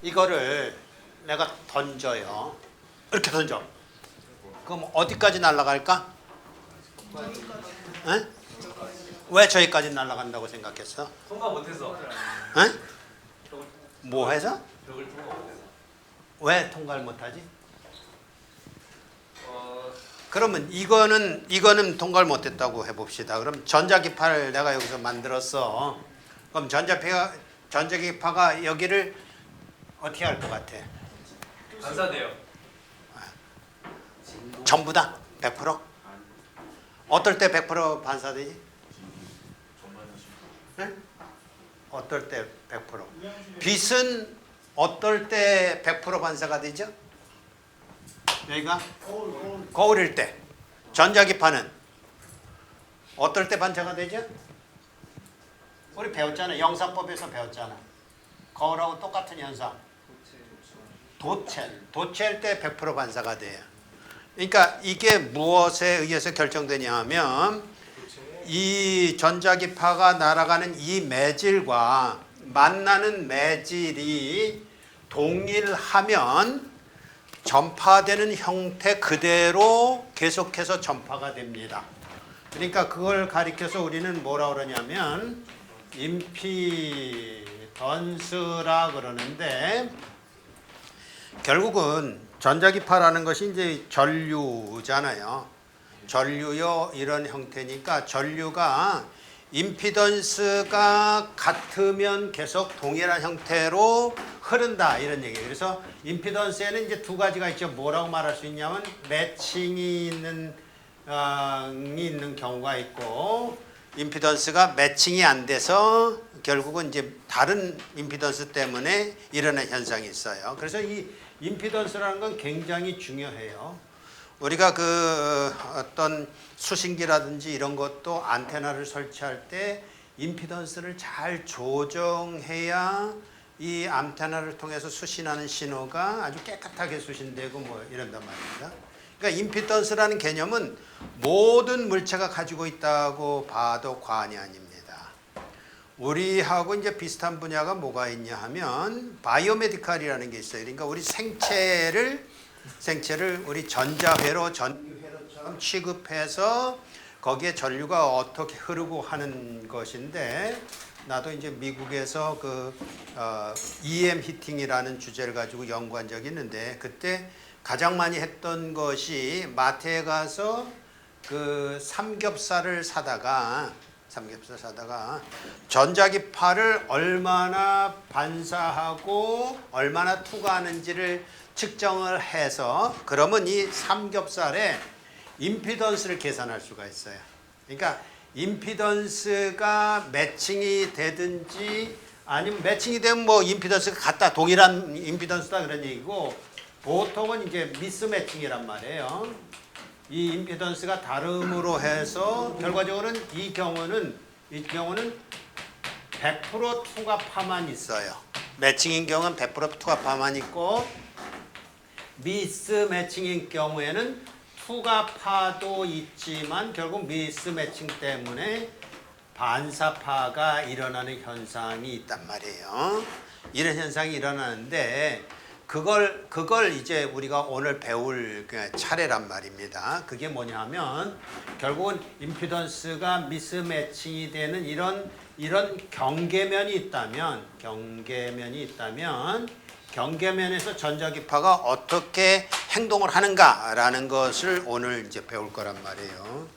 이거를 내가 던져요. 이렇게 던져. 그럼 어디까지 날아갈까? 에? 왜 저기까지 날아간다고 생각했어? 통과 못해서. 에? 뭐 해서? 벽을 통과 못해서. 왜 통과를 못하지? 그러면 이거는 통과를 못했다고 해봅시다. 그럼 전자기파를 내가 여기서 만들었어. 그럼 전자기파가 여기를 어떻게 할 것 같아? 반사돼요. 전부 다? 100%? 어떨 때 100% 반사되지? 네? 어떨 때 100%? 빛은 어떨 때 100% 반사가 되죠? 여기가? 거울일 때. 전자기파는 어떨 때 반사가 되죠? 우리 배웠잖아. 영상법에서 배웠잖아. 거울하고 똑같은 현상. 도체일 때 100% 반사가 돼요. 그러니까 이게 무엇에 의해서 결정되냐 하면 이 전자기파가 날아가는 이 매질과 만나는 매질이 동일하면 전파되는 형태 그대로 계속해서 전파가 됩니다. 그러니까 그걸 가리켜서 우리는 뭐라 그러냐면 임피던스라 그러는데, 결국은 전자기파라는 것이 이제 전류잖아요. 전류요 이런 형태니까 전류가 임피던스가 같으면 계속 동일한 형태로 흐른다 이런 얘기예요. 그래서 임피던스에는 이제 두 가지가 있죠. 뭐라고 말할 수 있냐면 매칭이 있는 경우가 있고, 임피던스가 매칭이 안 돼서 결국은 이제 다른 임피던스 때문에 일어나는 현상이 있어요. 그래서 이 임피던스라는 건 굉장히 중요해요. 우리가 그 어떤 수신기라든지 이런 것도 안테나를 설치할 때 임피던스를 잘 조정해야 이 안테나를 통해서 수신하는 신호가 아주 깨끗하게 수신되고 뭐 이런단 말입니다. 그러니까 임피던스라는 개념은 모든 물체가 가지고 있다고 봐도 과언이 아닙니다. 우리하고 이제 비슷한 분야가 뭐가 있냐 하면 바이오메디칼이라는 게 있어요. 그러니까 우리 생체를 우리 전자회로 전기회로처럼 취급해서 거기에 전류가 어떻게 흐르고 하는 것인데, 나도 이제 미국에서 EM 히팅이라는 주제를 가지고 연구한 적이 있는데, 그때 가장 많이 했던 것이 마트에 가서 그 삼겹살을 사다가 전자기파를 얼마나 반사하고 얼마나 투과하는지를 측정을 해서, 그러면 이 삼겹살의 임피던스를 계산할 수가 있어요. 그러니까 임피던스가 매칭이 되든지 아니면 매칭이 되면 뭐 임피던스가 같다, 동일한 임피던스다 그런 얘기고, 보통은 이제 미스매칭이란 말이에요. 이 임피던스가 다름으로 해서 결과적으로는 이 경우는 100% 투과파만 있어요. 매칭인 경우는 100% 투과파만 있고, 미스매칭인 경우에는 투과파도 있지만 결국 미스매칭 때문에 반사파가 일어나는 현상이 있단 말이에요. 이런 현상이 일어나는데 그걸 이제 우리가 오늘 배울 차례란 말입니다. 그게 뭐냐면 결국은 임피던스가 미스매칭이 되는 이런 경계면이 있다면 경계면에서 전자기파가 어떻게 행동을 하는가라는 것을 오늘 이제 배울 거란 말이에요.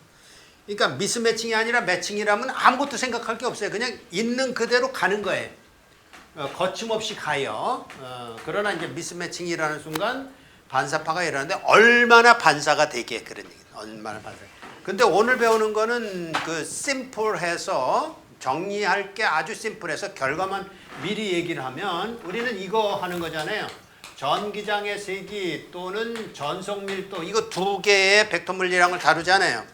그러니까 미스매칭이 아니라 매칭이라면 아무것도 생각할 게 없어요. 그냥 있는 그대로 가는 거예요. 거침없이 가요. 그러나 이제 미스매칭이라는 순간 반사파가 일어나는데 얼마나 반사가 되게, 그런 얘기. 얼마나 반사. 근데 오늘 배우는 거는 그 심플해서 정리할 게 아주 심플해서 결과만 미리 얘기를 하면, 우리는 이거 하는 거잖아요. 전기장의 세기 또는 전속 밀도, 이거 두 개의 벡터 물리량을 다루잖아요.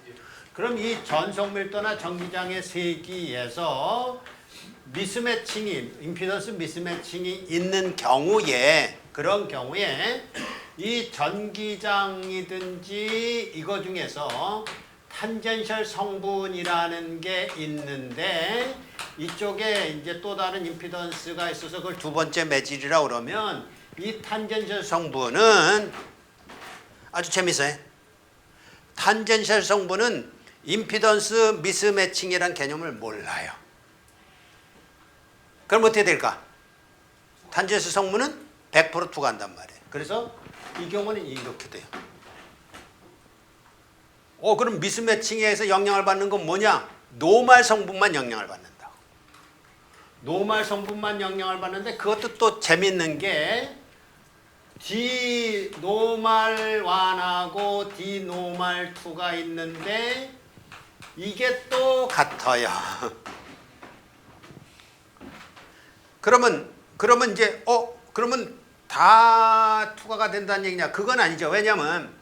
그럼 이 전속 밀도나 전기장의 세기에서 임피던스 미스매칭이 있는 경우에, 그런 경우에 이 전기장이든지 이거 중에서 탄젠셜 성분이라는 게 있는데, 이쪽에 이제 또 다른 임피던스가 있어서 그걸 두 번째 매질이라고 그러면 이 탄젠셜 성분은 아주 재밌어요. 탄젠셜 성분은 임피던스 미스매칭이라는 개념을 몰라요. 그럼 어떻게 될까? 탄젠셜 성분은 100% 투과한단 말이에요. 그래서 이 경우는 이렇게 돼요. 그럼 미스매칭에서 영향을 받는 건 뭐냐? 노말 성분만 영향을 받는다고. 노말 성분만 영향을 받는데 그것도 또 재밌는 게 D 노말 1하고 D 노말 2가 있는데 이게 또 같아요. 그러면 이제 그러면 다 투과가 된다는 얘기냐? 그건 아니죠. 왜냐면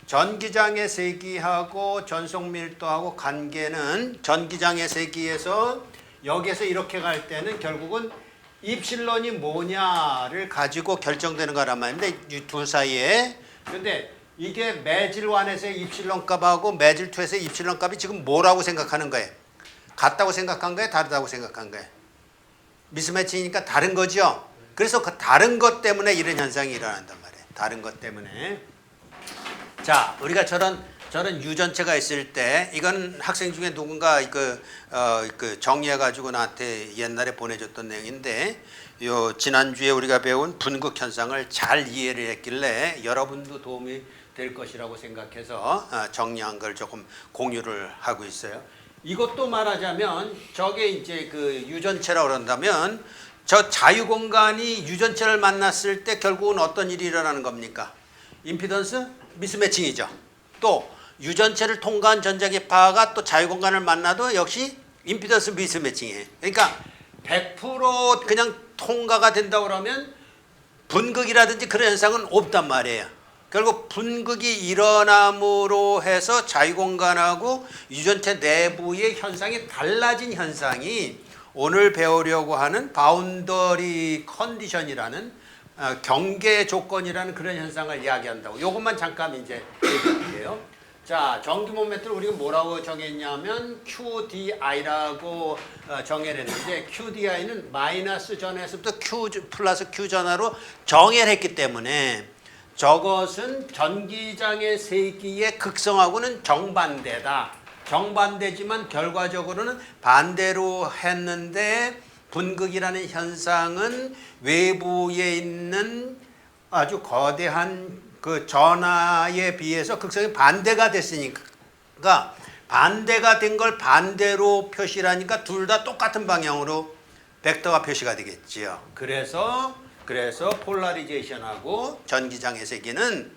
전기장의 세기하고 전속 밀도하고 관계는 전기장의 세기에서 여기에서 이렇게 갈 때는 결국은 입실론이 뭐냐를 가지고 결정되는 거란 말인데 이 둘 사이에 근데 이게 매질 1에서의 입실론 값하고 매질 2에서의 입실론 값이 지금 뭐라고 생각하는 거예요? 같다고 생각한 거예요? 다르다고 생각한 거예요? 미스매치니까 다른 거죠. 그래서 그 다른 것 때문에 이런 현상이 일어난단 말이에요. 다른 것 때문에. 자, 우리가 저런 유전체가 있을 때 이건 학생 중에 누군가 정리해가지고 나한테 옛날에 보내줬던 내용인데 지난주에 우리가 배운 분극 현상을 잘 이해를 했길래 여러분도 도움이 될 것이라고 생각해서 정리한 걸 조금 공유를 하고 있어요. 이것도 말하자면 저게 이제 그 유전체라고 그런다면 저 자유공간이 유전체를 만났을 때 결국은 어떤 일이 일어나는 겁니까? 임피던스 미스매칭이죠. 또 유전체를 통과한 전자기파가 또 자유공간을 만나도 역시 임피던스 미스매칭이에요. 그러니까 100% 그냥 통과가 된다고 그러면 분극이라든지 그런 현상은 없단 말이에요. 결국 분극이 일어남으로 해서 자유공간하고 유전체 내부의 현상이 달라진 현상이 오늘 배우려고 하는 바운더리 컨디션이라는 경계 조건이라는 그런 현상을 이야기한다고. 이것만 잠깐 이제 얘기할게요. 자, 전기 모멘트를 우리가 뭐라고 정했냐면 QDI라고 정의를 했는데 QDI는 마이너스 전에서부터 Q 플러스 Q 전하로 정의를 했기 때문에 저것은 전기장의 세기의 극성하고는 정반대다. 정반대지만 결과적으로는 반대로 했는데 분극이라는 현상은 외부에 있는 아주 거대한 그 전하에 비해서 극성이 반대가 됐으니까 반대가 된 걸 반대로 표시하니까 둘 다 똑같은 방향으로 벡터가 표시가 되겠지요. 그래서 폴라리제이션하고 전기장의 세기는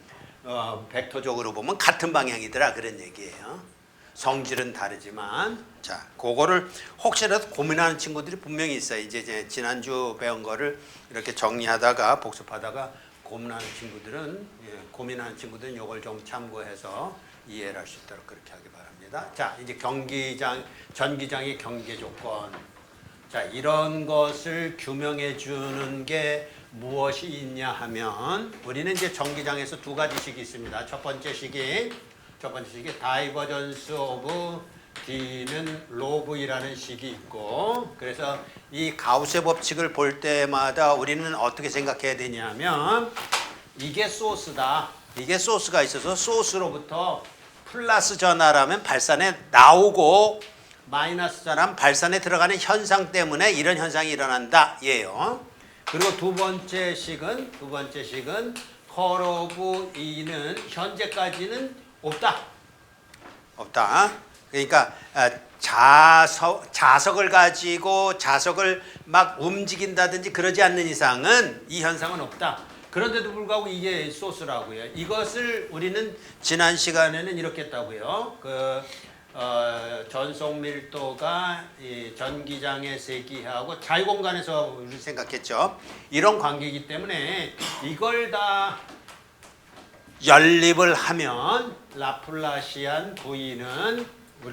벡터적으로 보면 같은 방향이더라 그런 얘기예요. 성질은 다르지만 자, 그거를 혹시라도 고민하는 친구들이 분명히 있어요. 이제 지난주 배운 거를 이렇게 정리하다가 복습하다가 고민하는 친구들은 이걸 좀 참고해서 이해를 할 수 있도록 그렇게 하기 바랍니다. 자, 이제 전기장의 경계 조건. 자, 이런 것을 규명해 주는 게 무엇이 있냐 하면 우리는 이제 전기장에서 두 가지 식이 있습니다. 첫 번째 식이 다이버전스 오브 D는 로브이라는 식이 있고 그래서 이 가우스의 법칙을 볼 때마다 우리는 어떻게 생각해야 되냐면 이게 소스다. 이게 소스가 있어서 소스로부터 플러스 전하라면 발산에 나오고 마이너스 전하면 발산에 들어가는 현상 때문에 이런 현상이 일어난다. 예요. 그리고 두 번째 식은 컬 오브 E는 현재까지는 없다. 그러니까 자석을 가지고 자석을 막 움직인다든지 그러지 않는 이상은 이 현상은 없다. 그런데도 불구하고 이게 소스라고요. 이것을 우리는 지난 시간에는 이렇게 했다고요. 전속 밀도가 이 전기장의 세기하고 자유공간에서 우리 생각했죠. 이런 관계이기 때문에 이걸 다 연립을 하면 라플라시안 V는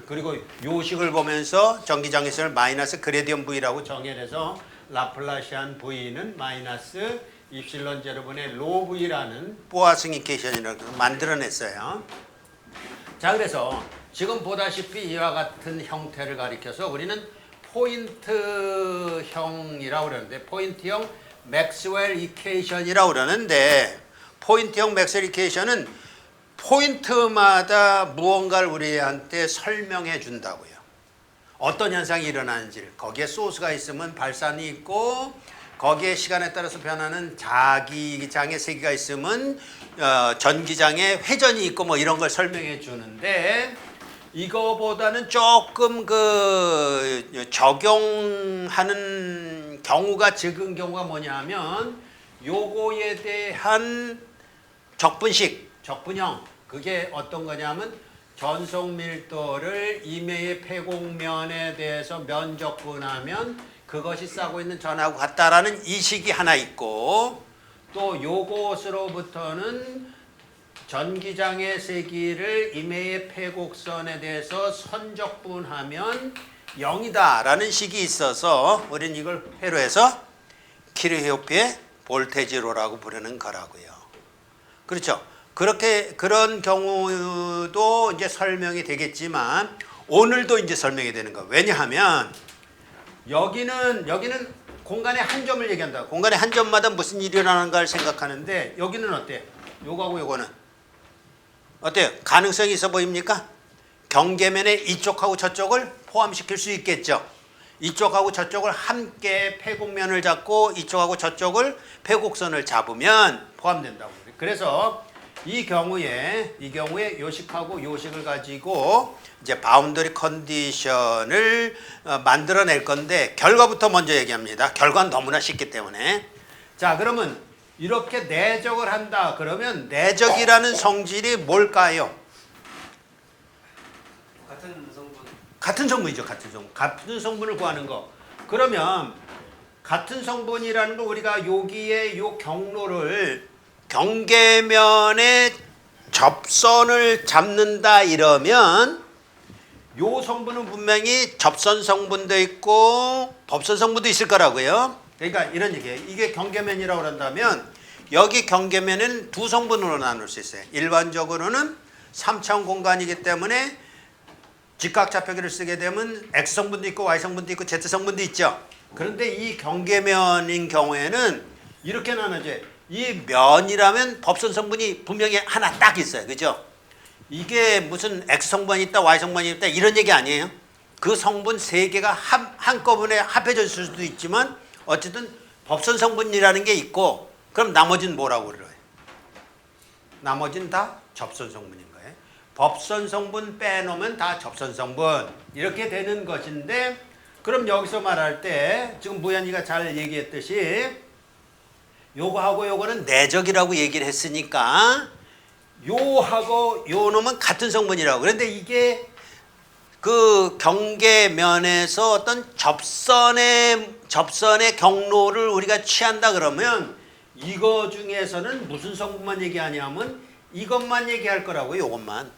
그리고 요식을 보면서 전기장에서를 마이너스 그레디언 V라고 정의해서 라플라시안 V는 마이너스 입실론 제로분의 로 V라는 보아승 이퀘이션이라고 만들어냈어요. 자, 그래서 지금 보다시피 이와 같은 형태를 가리켜서 우리는 포인트형이라고 그러는데 포인트형 맥스웰 이퀘이션이라고 그러는데 포인트형 맥스웰 이퀘이션은 포인트마다 무언가를 우리한테 설명해 준다고요. 어떤 현상이 일어나는지를. 거기에 소스가 있으면 발산이 있고 거기에 시간에 따라서 변하는 자기장의 세기가 있으면 전기장의 회전이 있고 뭐 이런 걸 설명해 주는데 이거보다는 조금 그 적용하는 경우가 적은 경우가 뭐냐면 요거에 대한 적분형 그게 어떤 거냐면 전속 밀도를 임의의 폐곡면에 대해서 면적분하면 그것이 싸고 있는 전하고 같다라는 이식이 하나 있고 또 요것으로부터는 전기장의 세기를 임의의 폐곡선에 대해서 선적분하면 0이다라는 식이 있어서 우리는 이걸 회로 해서 키르호프의 볼테지로라고 부르는 거라고요. 그렇죠? 그런 경우도 이제 설명이 되겠지만 오늘도 이제 설명이 되는 거. 왜냐하면 여기는 공간의 한 점을 얘기한다. 공간의 한 점마다 무슨 일이 일어나는가를 생각하는데 여기는 어때? 요거하고 요거는 어때요? 가능성이 있어 보입니까? 경계면에 이쪽하고 저쪽을 포함시킬 수 있겠죠. 이쪽하고 저쪽을 함께 폐곡면을 잡고 이쪽하고 저쪽을 폐곡선을 잡으면 포함된다고. 그래서 이 경우에 요식하고 요식을 가지고 이제 바운더리 컨디션을 만들어낼 건데 결과부터 먼저 얘기합니다. 결과는 너무나 쉽기 때문에. 자, 그러면 이렇게 내적을 한다. 그러면 내적이라는 성질이 뭘까요? 같은 성분이죠. 같은 성분을 구하는 거. 그러면 같은 성분이라는 거 우리가 여기에 요 경로를 경계면에 접선을 잡는다 이러면 요 성분은 분명히 접선 성분도 있고 법선 성분도 있을 거라고요. 그러니까 이런 얘기예요. 이게 경계면이라고 한다면 여기 경계면은 두 성분으로 나눌 수 있어요. 일반적으로는 3차원 공간이기 때문에 직각좌표기를 쓰게 되면 X성분도 있고 Y성분도 있고 Z성분도 있죠. 그런데 이 경계면인 경우에는 이렇게 나눠져요. 이 면이라면 법선 성분이 분명히 하나 딱 있어요. 그죠? 이게 무슨 X성분이 있다 Y성분이 있다 이런 얘기 아니에요. 그 성분 세 개가 한꺼번에 합해져 있을 수도 있지만 어쨌든 법선 성분이라는 게 있고 그럼 나머지는 뭐라고 그래요? 나머지는 다 접선 성분인 거예요. 법선 성분 빼놓으면 다 접선 성분 이렇게 되는 것인데 그럼 여기서 말할 때 지금 무현이가 잘 얘기했듯이 요거하고 요거는 내적이라고 얘기를 했으니까 요하고 요 놈은 같은 성분이라고. 그런데 이게 그 경계면에서 어떤 접선의 경로를 우리가 취한다 그러면 이거 중에서는 무슨 성분만 얘기하냐면 이것만 얘기할 거라고요. 요것만.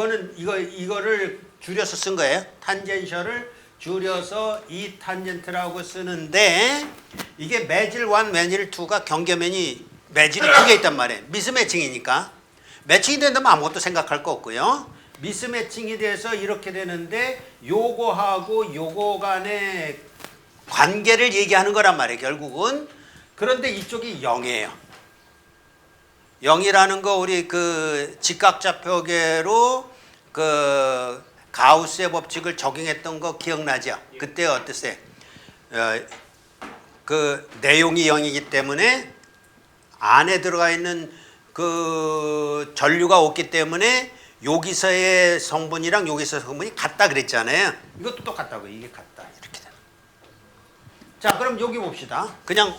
이거를 줄여서 쓴 거예요. 탄젠셜을 줄여서 이 탄젠트라고 쓰는데 이게 매질 1, 매질 2가 경계면이 매질이 두 개 있단 말이에요. 미스매칭이니까. 매칭이 된다면 아무것도 생각할 거 없고요. 미스매칭이 돼서 이렇게 되는데 요거하고 요거 간의 관계를 얘기하는 거란 말이에요. 결국은. 그런데 이쪽이 0이에요. 0이라는 거 우리 그 직각좌표계로 그 가우스의 법칙을 적용했던 거 기억나죠? 그때 어땠어요? 그 내용이 0이기 때문에 안에 들어가 있는 그 전류가 없기 때문에 여기서의 성분이랑 여기서의 성분이 같다 그랬잖아요. 이것도 똑같다고. 이게 같다. 이렇게 되는. 자, 그럼 여기 봅시다. 그냥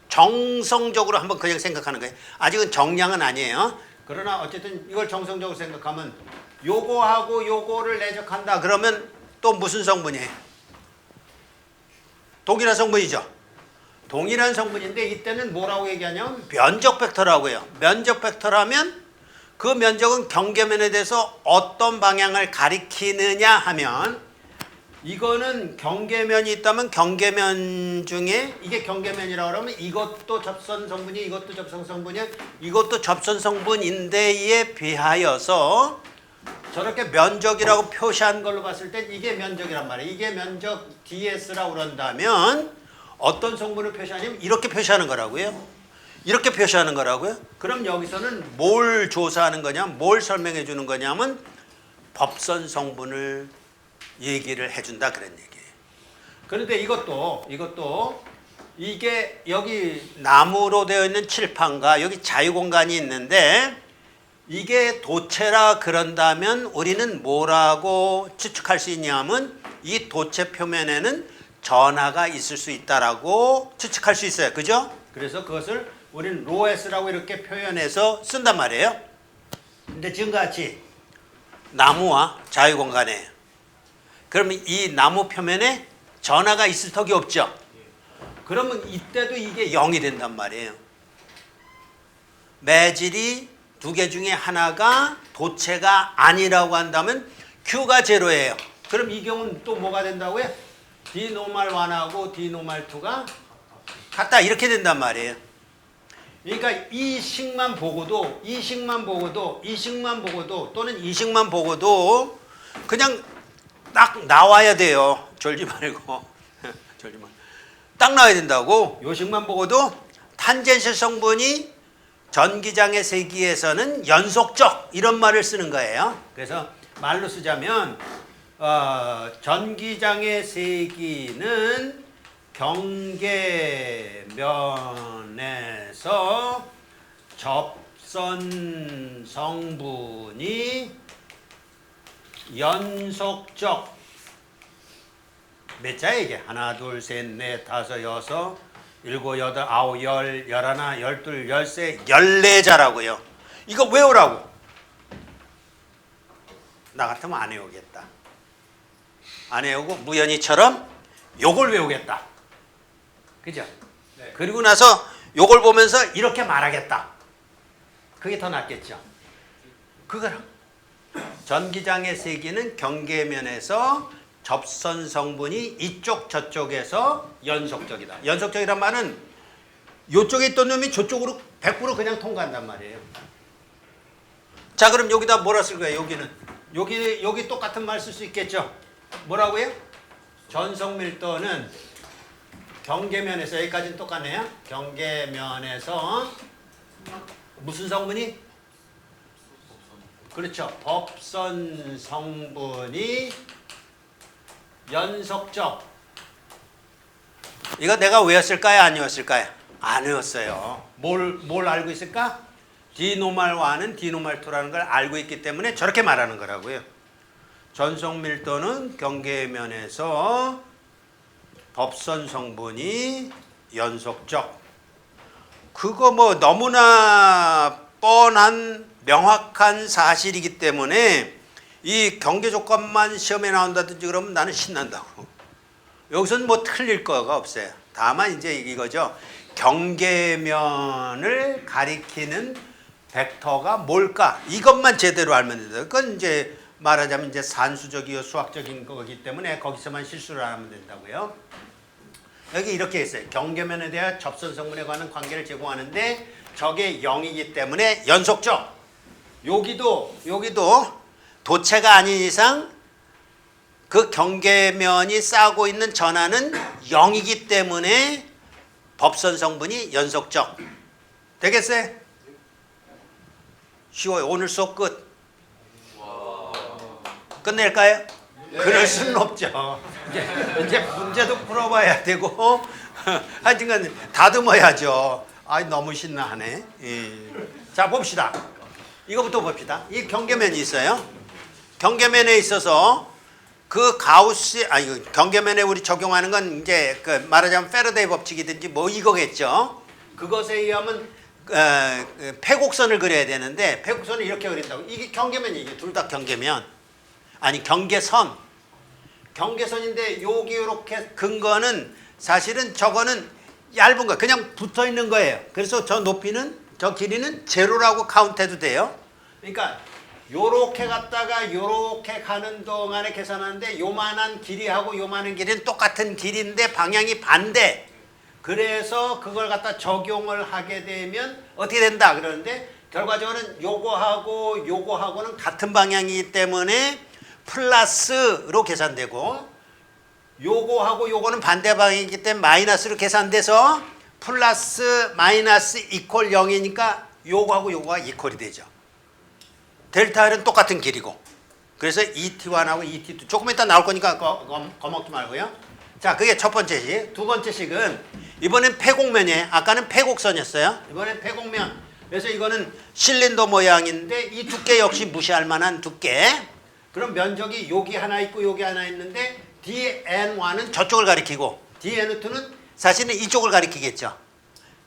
정성적으로 한번 그냥 생각하는 거예요. 아직은 정량은 아니에요. 그러나 어쨌든 이걸 정성적으로 생각하면 요거하고 요거를 내적한다. 그러면 또 무슨 성분이에요? 동일한 성분이죠. 동일한 성분인데 이때는 뭐라고 얘기하냐면 면적 벡터라고요. 면적 벡터라면 그 면적은 경계면에 대해서 어떤 방향을 가리키느냐 하면 이거는 경계면이 있다면 경계면 중에 이게 경계면이라고 그러면 이것도 접선 성분이 이것도 접선 성분이야. 이것도 접선 성분인데에 비하여서 저렇게 면적이라고 표시한 걸로 봤을 땐 이게 면적이란 말이에요. 이게 면적 DS라고 그런다면 어떤 성분을 표시하냐면 이렇게 표시하는 거라고요. 이렇게 표시하는 거라고요. 그럼 여기서는 뭘 조사하는 거냐, 뭘 설명해 주는 거냐면 법선 성분을 얘기를 해준다 그런 얘기예요. 그런데 이것도 이게 여기 나무로 되어 있는 칠판과 여기 자유공간이 있는데 이게 도체라 그런다면 우리는 뭐라고 추측할 수 있냐면 이 도체 표면에는 전하가 있을 수 있다라고 추측할 수 있어요. 그죠? 그래서 그것을 우리는 로에스라고 이렇게 표현해서 쓴단 말이에요. 근데 지금같이 나무와 자유공간에 그러면 이 나무 표면에 전하가 있을 턱이 없죠. 그러면 이때도 이게 0이 된단 말이에요. 매질이 두 개 중에 하나가 도체가 아니라고 한다면 Q가 제로예요. 그럼 이 경우는 또 뭐가 된다고요? D 노멀 1하고 D 노멀 2가 같다 이렇게 된단 말이에요. 그러니까 이 식만 보고도 또는 이 식만 보고도 그냥 딱 나와야 돼요. 졸지 말고 졸지 말고 딱 나와야 된다고. 요 식만 보고도 탄젠셜 성분이 전기장의 세기에서는 연속적 이런 말을 쓰는 거예요. 그래서 말로 쓰자면 전기장의 세기는 경계면에서 접선 성분이 연속적 몇 자야 이게? 하나, 둘, 셋, 넷, 다섯, 여섯, 일곱, 여덟, 아홉, 열, 열하나, 열둘, 열세, 14자라고요. 이거 외우라고. 나 같으면 안 외우겠다. 안 외우고 무연이처럼 요걸 외우겠다. 그죠? 네. 그리고 나서 요걸 보면서 이렇게 말하겠다. 그게 더 낫겠죠. 그거라. 전기장의 세기는 경계면에서 접선 성분이 이쪽 저쪽에서 연속적이다. 연속적이란 말은 이쪽에 있던 놈이 저쪽으로 100% 그냥 통과한단 말이에요. 자, 그럼 여기다 뭐라 쓸 거예요? 여기는 여기 똑같은 말 쓸 수 있겠죠? 뭐라고요? 전속 밀도는 경계면에서 여기까지는 똑같네요. 경계면에서 무슨 성분이? 그렇죠. 법선 성분이 연속적. 이거 내가 외웠을까요? 안 외웠을까요? 안 외웠어요. 뭘 알고 있을까? D 노멀 1은 D 노멀 2라는 걸 알고 있기 때문에 저렇게 말하는 거라고요. 전속 밀도는 경계면에서 법선 성분이 연속적. 그거 뭐 너무나 뻔한 명확한 사실이기 때문에 이 경계 조건만 시험에 나온다든지 그러면 나는 신난다고. 여기서는 뭐 틀릴 거가 없어요. 다만 이제 이거죠. 경계면을 가리키는 벡터가 뭘까? 이것만 제대로 알면 된다. 그건 이제 말하자면 이제 산수적이고 수학적인 거기 때문에 거기서만 실수를 안 하면 된다고요. 여기 이렇게 있어요. 경계면에 대한 접선 성분에 관한 관계를 제공하는데 저게 0이기 때문에 연속적. 여기도 도체가 아닌 이상 그 경계면이 싸고 있는 전하는 0이기 때문에 법선 성분이 연속적. 되겠어요? 쉬워요. 오늘 수업 끝. 끝낼까요? 그럴 수는 없죠. 이제 문제도 풀어봐야 되고 하여튼간 다듬어야죠. 아, 너무 신나하네. 예. 자, 봅시다. 이거부터 봅시다. 이 경계면이 있어요. 경계면에 있어서 그 가우스, 경계면에 우리 적용하는 건 이제 그 말하자면 패러데이 법칙이든지 뭐 이거겠죠. 그것에 의하면 패곡선을 그려야 되는데 패곡선을 이렇게 그린다고. 이게 경계면이 이게 둘 다 경계면. 아니 경계선. 경계선인데 여기 이렇게 근거는 사실은 저거는 얇은 거 그냥 붙어 있는 거예요. 그래서 저 높이는 저 길이는 제로라고 카운트해도 돼요. 그러니까 요렇게 갔다가 요렇게 가는 동안에 계산하는데 요만한 길이하고 요만한 길이는 똑같은 길인데 방향이 반대. 그래서 그걸 갖다 적용을 하게 되면 어떻게 된다 그러는데 결과적으로는 요거하고는 같은 방향이기 때문에 플러스로 계산되고 요거하고 요거는 반대 방향이기 때문에 마이너스로 계산돼서 플러스 마이너스 이퀄 0이니까 요거하고 요거가 이퀄이 되죠. 델타 L은 똑같은 길이고 그래서 ET1하고 ET2 조금 이따 나올 거니까 거먹지 말고요. 자, 그게 첫 번째 식. 두 번째 식은 이번엔 폐곡면이에요. 아까는 폐곡선이었어요. 이번엔 폐곡면. 그래서 이거는 실린더 모양인데 이 두께 역시 무시할 만한 두께. 그럼 면적이 여기 하나 있고 여기 하나 있는데 DN1은 저쪽을 가리키고 DN2는 사실은 이쪽을 가리키겠죠.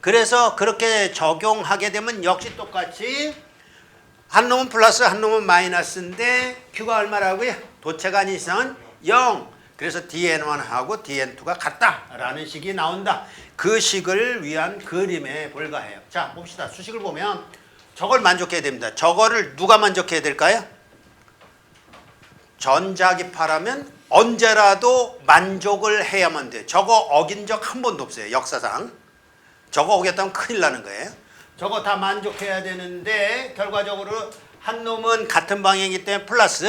그래서 그렇게 적용하게 되면 역시 똑같이 한 놈은 플러스 한 놈은 마이너스인데 Q가 얼마라고요? 도체가 아닌 이상은 0. 그래서 DN1하고 DN2가 같다라는 식이 나온다. 그 식을 위한 그림에 불과해요. 자, 봅시다. 수식을 보면 저걸 만족해야 됩니다. 저거를 누가 만족해야 될까요? 전자기파라면 언제라도 만족을 해야만 돼요. 저거 어긴 적 한 번도 없어요. 역사상. 저거 어겼다면 큰일 나는 거예요. 저거 다 만족해야 되는데 결과적으로 한 놈은 같은 방향이기 때문에 플러스,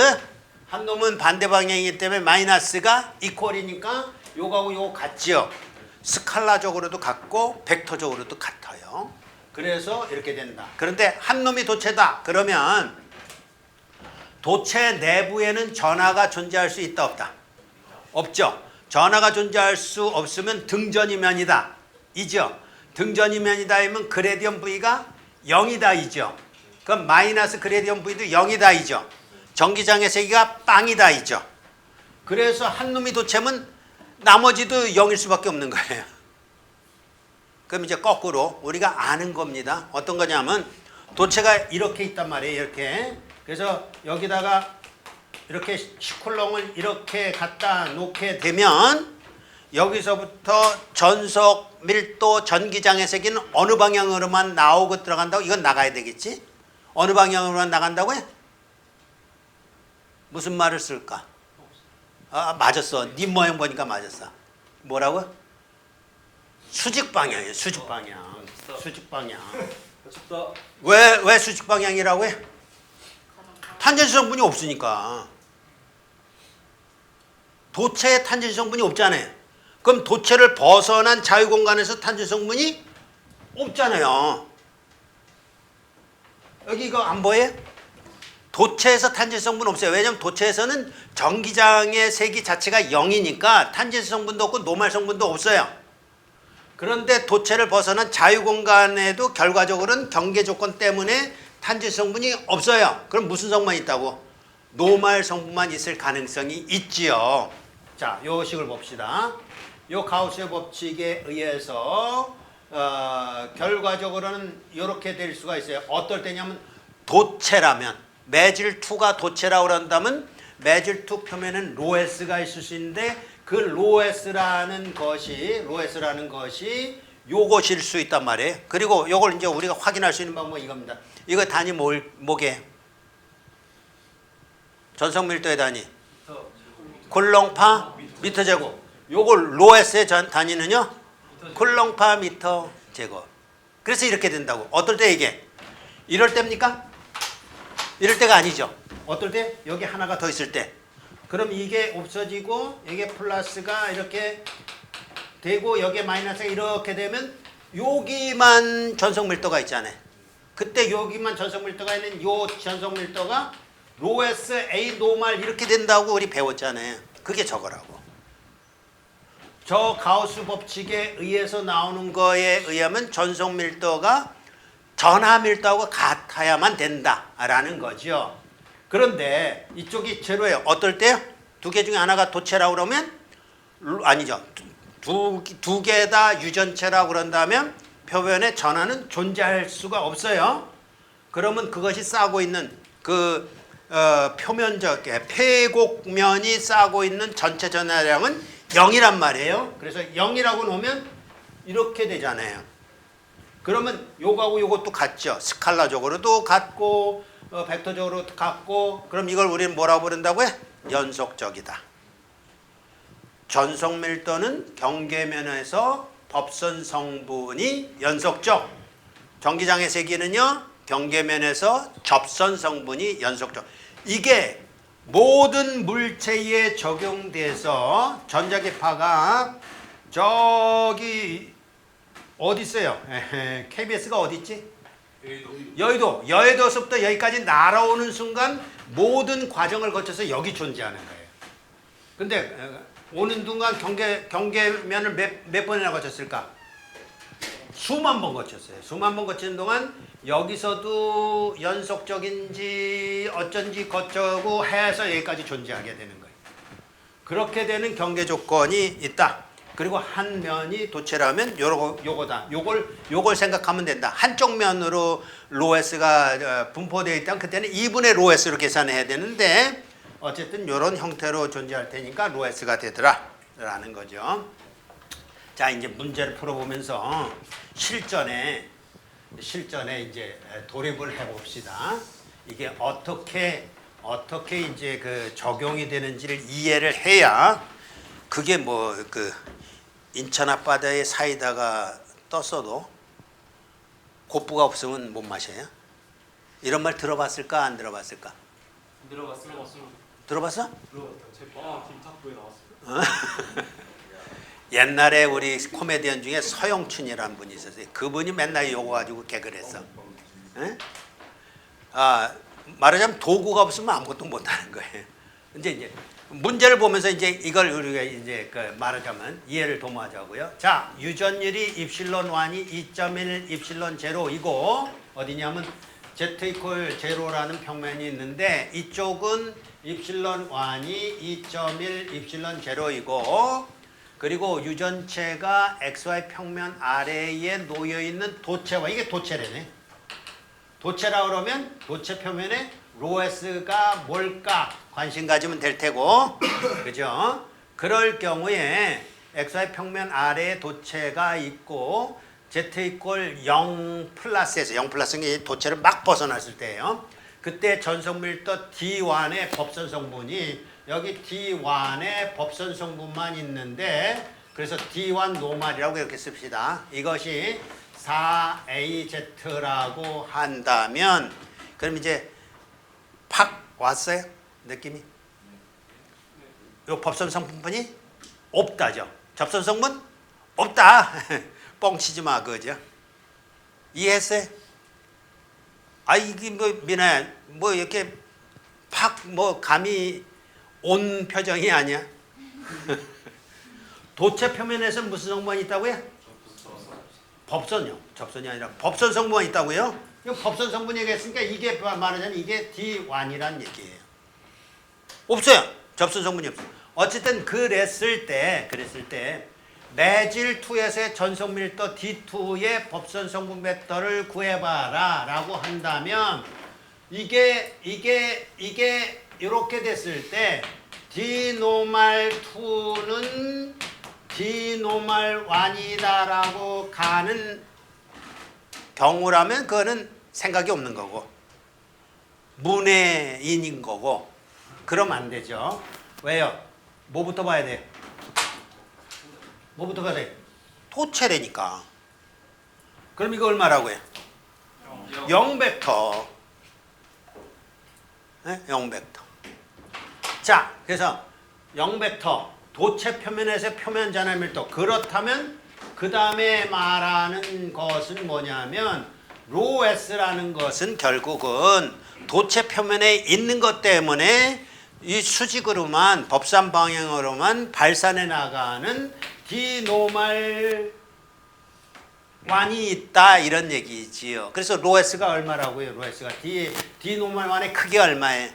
한 놈은 반대 방향이기 때문에 마이너스가 이퀄이니까 요거하고 요거 같지요. 스칼라적으로도 같고 벡터적으로도 같아요. 그래서 이렇게 된다. 그런데 한 놈이 도체다. 그러면 도체 내부에는 전하가 존재할 수 있다 없다? 없죠. 전하가 존재할 수 없으면 등전이면이다. 이죠. 등전이면이다 이면 그레디언 V가 0이다 이죠. 그럼 마이너스 그레디언 V도 0이다 이죠. 전기장의 세기가 빵이다 이죠. 그래서 한 놈이 도체면 나머지도 0일 수밖에 없는 거예요. 그럼 이제 거꾸로 우리가 아는 겁니다. 어떤 거냐면 도체가 이렇게 있단 말이에요. 이렇게. 그래서 여기다가 이렇게 시쿨롱을 이렇게 갖다 놓게 되면 여기서부터 전속, 밀도, 전기장의 세기는 어느 방향으로만 나오고 들어간다고? 이건 나가야 되겠지? 어느 방향으로만 나간다고요? 무슨 말을 쓸까? 아, 맞았어. 네 모양 보니까 맞았어. 뭐라고? 수직 방향이에요. 수직 방향. 수직 방향. 왜 수직 방향이라고 해? 탄젠시 성분이 없으니까. 도체에 탄젠시 성분이 없잖아요. 그럼 도체를 벗어난 자유공간에서 탄젠시 성분이 없잖아요. 여기 이거 안 보여요? 도체에서 탄젠시 성분 없어요. 왜냐하면 도체에서는 전기장의 세기 자체가 0이니까 탄젠시 성분도 없고 노말 성분도 없어요. 그런데 도체를 벗어난 자유공간에도 결과적으로는 경계 조건 때문에 탄젠시 성분이 없어요. 그럼 무슨 성분만 있다고? 노말 성분만 있을 가능성이 있지요. 자, 요 식을 봅시다. 요 가우스의 법칙에 의해서 결과적으로는 이렇게 될 수가 있어요. 어떨 때냐면 도체라면 매질2가 도체라고 한다면 매질2 표면은 로에스가 있을 수 있는데 그 로에스라는 것이 요것일 수 있단 말이에요. 그리고 요걸 이제 우리가 확인할 수 있는 방법은 이겁니다. 이거 단위 뭐게? 전성 밀도의 단위. 쿨롱파 미터 제곱. 요걸 로에스의 단위는요? 쿨롱파 미터 제곱. 그래서 이렇게 된다고. 어떨 때 이게? 이럴 때입니까? 이럴 때가 아니죠. 어떨 때? 여기 하나가 더 있을 때. 그럼 이게 없어지고 이게 플러스가 이렇게 되고 여기에 마이너스가 이렇게 되면 여기만 전속 밀도가 있잖아요. 그때 여기만 전속 밀도가 있는 요 전속 밀도가 로에스 A 노말 이렇게 된다고 우리 배웠잖아요. 그게 저거라고. 저 가우스 법칙에 의해서 나오는 거에 의하면 전속 밀도가 전하 밀도하고 같아야만 된다라는 거죠. 그런데 이쪽이 제로예요. 어떨 때요? 두 개 중에 하나가 도체라고 그러면 아니죠. 두 개 다 유전체라고 그런다면 표면에 전하는 존재할 수가 없어요. 그러면 그것이 싸고 있는 그 표면적 폐곡면이 싸고 있는 전체 전하량은 0이란 말이에요. 그래서 0이라고 놓으면 이렇게 되잖아요. 그러면 요거하고 요것도 같죠. 스칼라적으로도 같고 벡터적으로도 같고 그럼 이걸 우리는 뭐라고 부른다고요? 연속적이다. 전속 밀도는 경계면에서 법선 성분이 연속적. 전기장의 세기는요. 경계면에서 접선 성분이 연속적. 이게 모든 물체에 적용돼서 전자기파가 저기 어디 있어요? KBS가 어디 있지? 여의도서부터 여기까지 날아오는 순간 모든 과정을 거쳐서 여기 존재하는 거예요. 근데 오는 동안 경계면을 몇 번이나 거쳤을까? 수만 번 거쳤어요. 수만 번 거치는 동안 여기서도 연속적인지 어쩐지 거쳐고 해서 여기까지 존재하게 되는 거예요. 그렇게 되는 경계 조건이 있다. 그리고 한 면이 도체라면 요거다. 요걸 생각하면 된다. 한쪽 면으로 로에스가 분포되어 있다면 그때는 2분의 로에스로 계산해야 되는데 어쨌든 이런 형태로 존재할 테니까 로에스가 되더라 라는 거죠. 자, 이제 문제를 풀어보면서 실전에 이제 돌입을 해봅시다. 이게 어떻게 이제 그 적용이 되는지를 이해를 해야 그게 뭐 그 인천 앞바다에 사이다가 떴어도 고프가 없으면 못 마셔요? 이런 말 들어봤을까 안 들어봤을까? 들어갔어요. 들어봤어? 들어갔다. 김탁구에 나왔어요. 옛날에 우리 코미디언 중에 서영춘이라는 분이 있었어요. 그분이 맨날 요거 가지고 개그를 했어. 에? 말하자면 도구가 없으면 아무것도 못하는 거예요. 이제 문제를 보면서 이제 이걸 우리가 이제 말하자면 이해를 도모하자고요. 자, 유전율이 입실론 1이 2.1 입실론 제로이고 어디냐면 z 이퀄 제로라는 평면이 있는데 이쪽은 입실론 1이 2.1 입실론 제로이고 그리고 유전체가 XY 평면 아래에 놓여 있는 도체와 이게 도체래네. 도체라 그러면 도체 표면에 로에스가 뭘까 관심 가지면 될 테고 그죠? 그럴 경우에 XY 평면 아래에 도체가 있고 Z 이퀄 0 플러스에서 0 플러스는 게 도체를 막 벗어났을 때예요. 그때 전성밀도 D1의 법선 성분이 여기 D1의 법선 성분만 있는데 그래서 D1 노말이라고 이렇게 씁시다. 이것이 4AZ라고 한다면 그럼 이제 팍 왔어요? 느낌이? 요 법선 성분이 없다죠. 접선 성분 없다. 뻥치지 마 그죠? 이해했어요? 이게 뭐 미나야 뭐 이렇게 팍 뭐 감이 온 표정이 아니야. 도체 표면에서 무슨 성분이 있다고요? 법선요. 접선이 아니라 법선 성분이 있다고요? 법선 성분 얘기했으니까 이게 말하자면 이게 D1이란 얘기예요. 없어요. 접선 성분이 없어요. 어쨌든 그랬을 때 매질2에서의 전성밀도 D2의 법선 성분 벡터를 구해봐라 라고 한다면 이게 이렇게 됐을 때 D노말2는 D노말1이다 라고 가는 경우라면 그거는 생각이 없는 거고 문외인인 거고 그러면 안 되죠. 왜요? 뭐부터 봐야 돼요? 뭐부터 봐야 돼요? 도체래니까. 그럼 이거 얼마라고 해요? 0벡터. 네? 0벡터. 자, 그래서 0벡터 도체 표면에서 표면 전압 밀도. 그렇다면 그 다음에 말하는 것은 뭐냐면 로S라는 것은 결국은 도체 표면에 있는 것 때문에 이 수직으로만 법산 방향으로만 발산해 나가는 D노말 1이 있다 이런 얘기지요. 그래서 로S가 얼마라고요? 로S가 D노말 1의 크기가 얼마예요?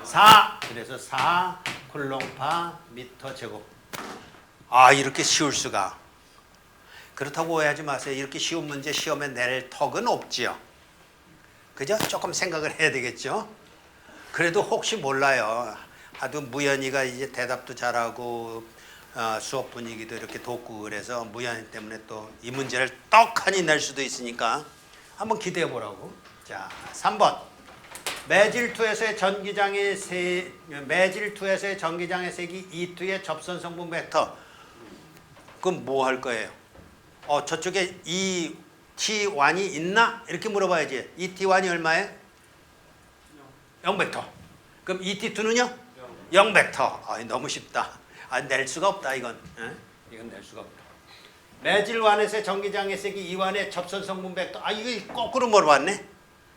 4. 그래서 4 쿨롱파 미터 제곱. 이렇게 쉬울 수가. 그렇다고 오해하지 마세요. 이렇게 쉬운 문제 시험에 낼 턱은 없지요. 그죠? 조금 생각을 해야 되겠죠. 그래도 혹시 몰라요. 하도 무연이가 이제 대답도 잘하고 수업 분위기도 이렇게 돋고 그래서 무연이 때문에 또 이 문제를 떡하니 낼 수도 있으니까 한번 기대해 보라고. 자, 3번. 매질2에서의 전기장의 색이 E2의 접선 성분 벡터. 그럼 뭐 할 거예요? 저쪽에 이 ET1이 있나? 이렇게 물어봐야지. ET1이 얼마예요? 0벡터. 그럼 ET2는요? 0벡터. 아, 너무 쉽다. 아, 낼 수가 없다 이건. 이건 낼 수가 없다. 매질 완에서의 전기장애색이 이완의 접선 성분 벡터. 아, 이거 거꾸로 물어봤네.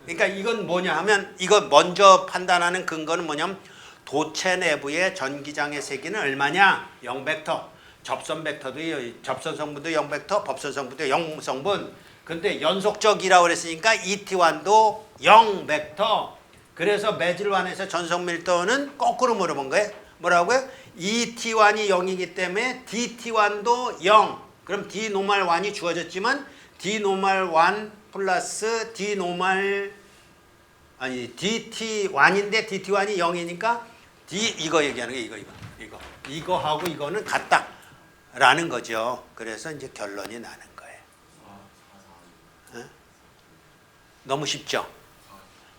그러니까 이건 뭐냐 하면 이거 먼저 판단하는 근거는 뭐냐면 도체 내부의 전기장애세기는 얼마냐? 0벡터. 접선 벡터도 접선 성분도 0벡터, 법선 성분도 0성분. 근데 연속적이라고 그랬으니까 ET1도 0벡터. 그래서 매질완에서 전성 밀도는 거꾸로 물어본 거예요. 뭐라고요? ET1이 0이기 때문에 DT1도 0. 그럼 D 노멀 1이 주어졌지만 D 노멀 1 플러스 D 노멀 아니 DT1인데 DT1이 0이니까 D 이거 얘기하는 게 이거하고 이거는 같다라는 거죠. 그래서 이제 결론이 나는 거예요. 너무 쉽죠?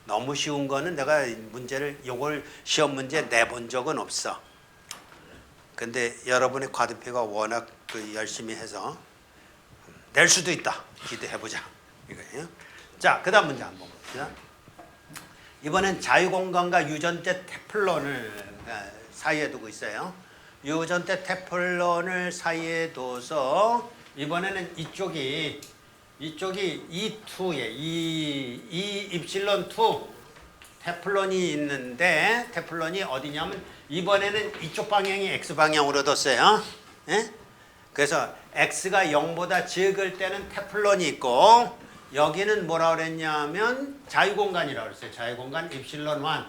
너무 쉬운 거는 내가 문제를 요걸 시험 문제 내본 적은 없어. 근데 여러분의 과도표가 워낙 열심히 해서 낼 수도 있다. 기대해보자. 이거예요. 자, 그 다음 문제 한번 봅시다. 이번엔 자유공간과 유전자 테플론을 사이에 두고 있어요. 유전자 테플론을 사이에 둬서 이번에는 이쪽이 E2에 이 입실론 2 테플론이 있는데 테플론이 어디냐면 이번에는 이쪽 방향이 X 방향으로 뒀어요. 예? 그래서 X가 0보다 적을 때는 테플론이 있고 여기는 뭐라 그랬냐면 자유공간이라고 그랬어요. 자유공간 입실론 1.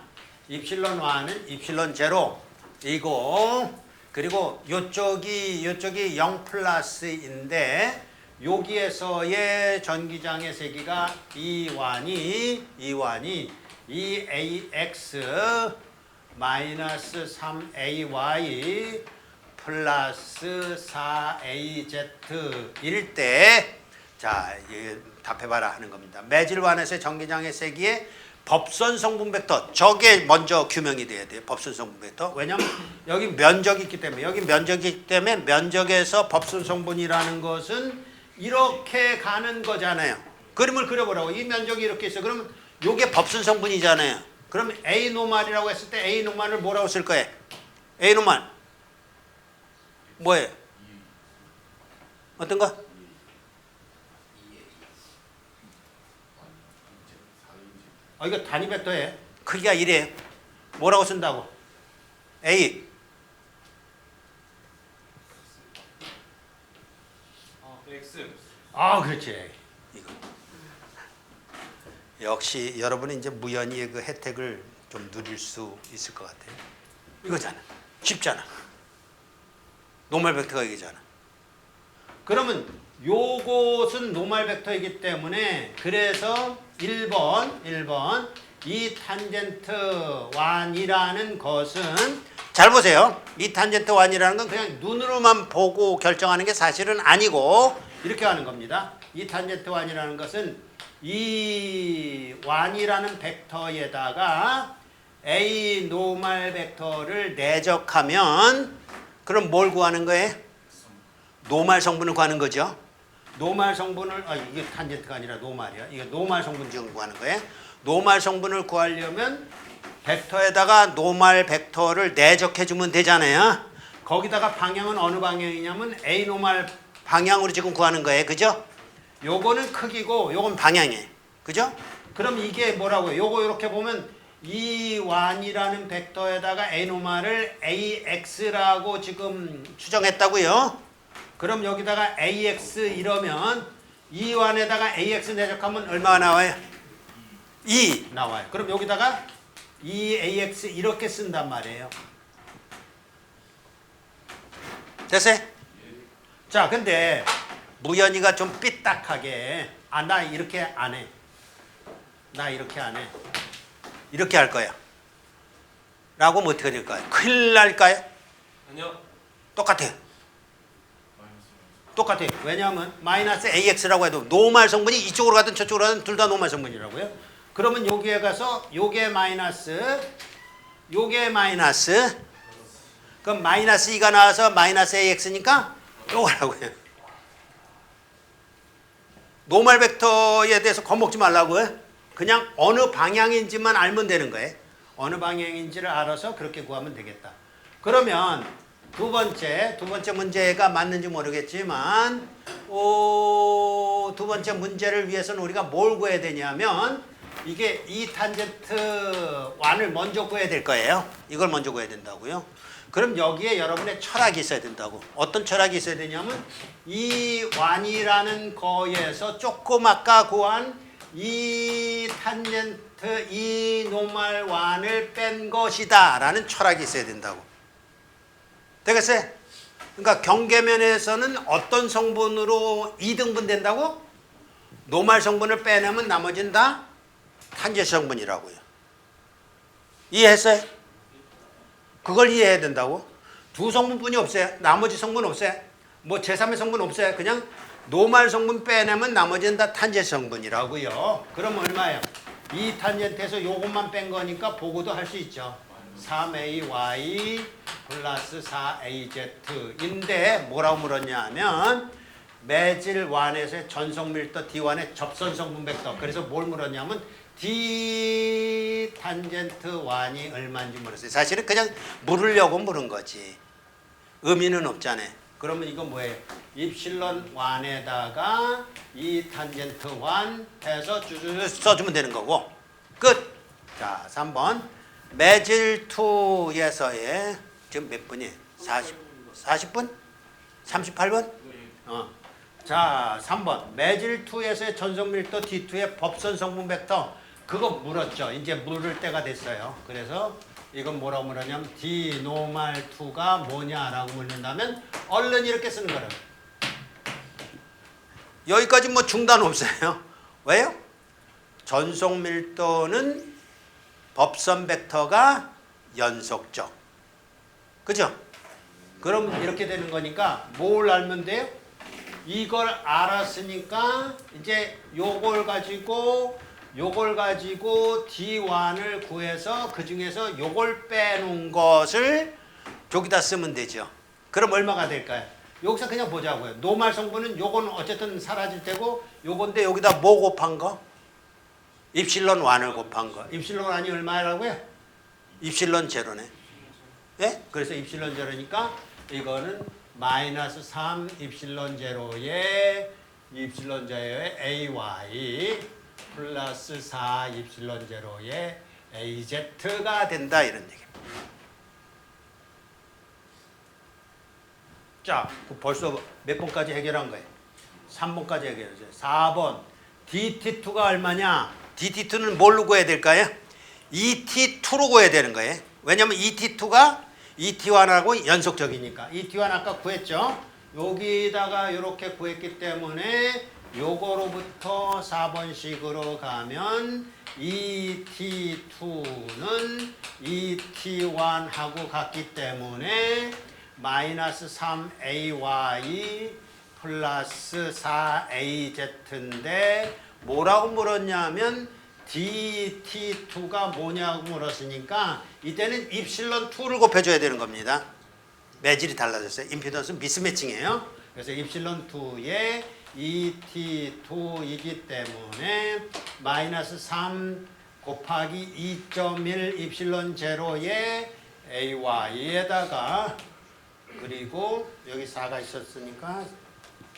입실론 1은 입실론 0 이고 그리고 요쪽이 0 플러스인데 여기에서의 전기장애 세기가 E1이 EAX 마이너스 3AY 플러스 4AZ일 때 자, 답해봐라 하는 겁니다. 매질완에서의 전기장애 세기의 법선 성분 벡터 저게 먼저 규명이 돼야 돼요. 법선 성분 벡터. 왜냐면 여기 면적이 있기 때문에 면적에서 법선 성분이라는 것은 이렇게 가는 거잖아요. 그림을 그려보라고. 이 면적이 이렇게 있어. 그러면 요게 법선 성분이잖아요. 그럼 A 노멀이라고 했을 때 A 노멀을 뭐라고 쓸 거예요? A 노멀 뭐예요? 어떤 거? 이거 단위 벡터예요. 크기가 1이에요. 뭐라고 쓴다고? A. X. 그렇지. 이거. 역시 여러분은 이제 무연히의 그 혜택을 좀 누릴 수 있을 것 같아요. 이거잖아. 쉽잖아. 노멀 벡터가 이거잖아. 그러면 요것은 노멀 벡터이기 때문에 그래서 1번 이 탄젠트 1이라는 것은 잘 보세요. 이 탄젠트 1이라는 건 그냥 눈으로만 보고 결정하는 게 사실은 아니고 이렇게 하는 겁니다. 이 탄젠트 1이라는 것은 이 1이라는 벡터에다가 A 노멀 벡터를 내적하면 그럼 뭘 구하는 거예요? 노멀 성분을 구하는 거죠. 노멀 성분을 이게 탄젠트가 아니라 노멀이야. 이게 노멀 성분 중 구하는 거예요. 노멀 성분을 구하려면 벡터에다가 노멀 벡터를 내적해 주면 되잖아요. 거기다가 방향은 어느 방향이냐면 A 노멀 방향으로 지금 구하는 거예요. 그죠? 요거는 크기고 요건 방향이에요. 그죠? 그럼 이게 뭐라고요? 요거 이렇게 보면 E1이라는 벡터에다가 A 노멀을 AX라고 지금 추정했다고요. 그럼 여기다가 AX 이러면 E1에다가 AX 내적하면 얼마가 나와요? 2 나와요. 그럼 여기다가 EAX 이렇게 쓴단 말이에요. 됐어요? 자, 근데 무연이가 좀 삐딱하게 나 이렇게 안 해. 나 이렇게 안 해. 이렇게 할 거야. 라고 하면 어떻게 될까요? 큰일 날까요? 아니요. 똑같아요. 똑같아요. 왜냐하면 마이너스 AX라고 해도 노멀 성분이 이쪽으로 가든 저쪽으로 가든 둘 다 노멀 성분이라고요. 그러면 여기에 가서 요게 마이너스 그럼 마이너스 2가 나와서 마이너스 AX니까 요거라고요. 노멀 벡터에 대해서 겁먹지 말라고요. 그냥 어느 방향인지만 알면 되는 거예요. 어느 방향인지를 알아서 그렇게 구하면 되겠다. 그러면 두 번째 문제가 맞는지 모르겠지만 두 번째 문제를 위해서는 우리가 뭘 구해야 되냐면 이게 이 탄젠트 완을 먼저 구해야 될 거예요. 이걸 먼저 구해야 된다고요. 그럼 여기에 여러분의 철학이 있어야 된다고. 어떤 철학이 있어야 되냐면 이 완이라는 거에서 조금 아까 구한 이 탄젠트 이 노멀 완을 뺀 것이다 라는 철학이 있어야 된다고. 되겠어요? 그러니까 경계면에서는 어떤 성분으로 2등분 된다고? 노멀 성분을 빼내면 나머지는 다 탄젠트 성분이라고요. 이해했어요? 그걸 이해해야 된다고. 두 성분뿐이 없어요. 나머지 성분 없어요. 뭐 제3의 성분 없어요. 그냥 노멀 성분 빼내면 나머지는 다 탄젠트 성분이라고요. 그럼 얼마예요? 이 탄젠트에서 요것만 뺀 거니까 보고도 할 수 있죠. 3ay 플러스 4az인데 뭐라고 물었냐 하면 매질 1에서의 전속 밀도 D1의 접선 성분 벡터. 그래서 뭘 물었냐면 D 탄젠트 1이 얼마인지 물었어요. 사실은 그냥 물으려고 물은 거지. 의미는 없잖아요. 그러면 이건 뭐예요? 입실론 1에다가 이 탄젠트 1 해서 쭈쭈 써주면 되는 거고. 끝! 자, 3번. 매질 2에서의 지금 몇 분이에요? 40분? 38분? 자, 3번. 매질 2에서의 전속 밀도 D2의 법선 성분 벡터. 그거 물었죠. 이제 물을 때가 됐어요. 그래서 이건 뭐라고 물었냐면 D 노멀 2가 뭐냐라고 묻는다면 얼른 이렇게 쓰는 거예요. 여기까지 뭐 중단 없어요. 왜요? 전속 밀도는 법선 벡터가 연속적. 그죠? 그럼 이렇게 되는 거니까 뭘 알면 돼요? 이걸 알았으니까 이제 요걸 가지고 D1을 구해서 그 중에서 요걸 빼놓은 것을 저기다 쓰면 되죠. 그럼 얼마가 될까요? 여기서 그냥 보자고요. 노멀 성분은 요거는 어쨌든 사라질 테고 요건데 여기다 뭐 곱한 거? 입실론 1을 곱한 거. 입실론 1이 얼마라고요? 입실론 제로네. 예? 그래서 입실론 제로니까 이거는 마이너스 3 입실론 제로에 입실론 제로에 AY 플러스 4 입실론 제로에 AZ가 된다 이런 얘기입니다. 자, 벌써 몇 번까지 해결한 거예요? 3번까지 해결했어요. 4번 DT2가 얼마냐? DT2는 뭘로 구해야 될까요? ET2로 구해야 되는 거예요. 왜냐면 ET2가 ET1하고 연속적이니까. ET1 아까 구했죠? 여기다가 이렇게 구했기 때문에 요거로부터 4번식으로 가면 ET2는 ET1하고 같기 때문에 마이너스 3AY 플러스 4AZ인데 뭐라고 물었냐면 DT2가 뭐냐고 물었으니까 이때는 입실론 2를 곱해줘야 되는 겁니다. 매질이 달라졌어요. 임피던스 미스매칭이에요. 그래서 입실론 2에 ET2이기 때문에 마이너스 3 곱하기 2.1 입실론 제로에 AY에다가 그리고 여기 4가 있었으니까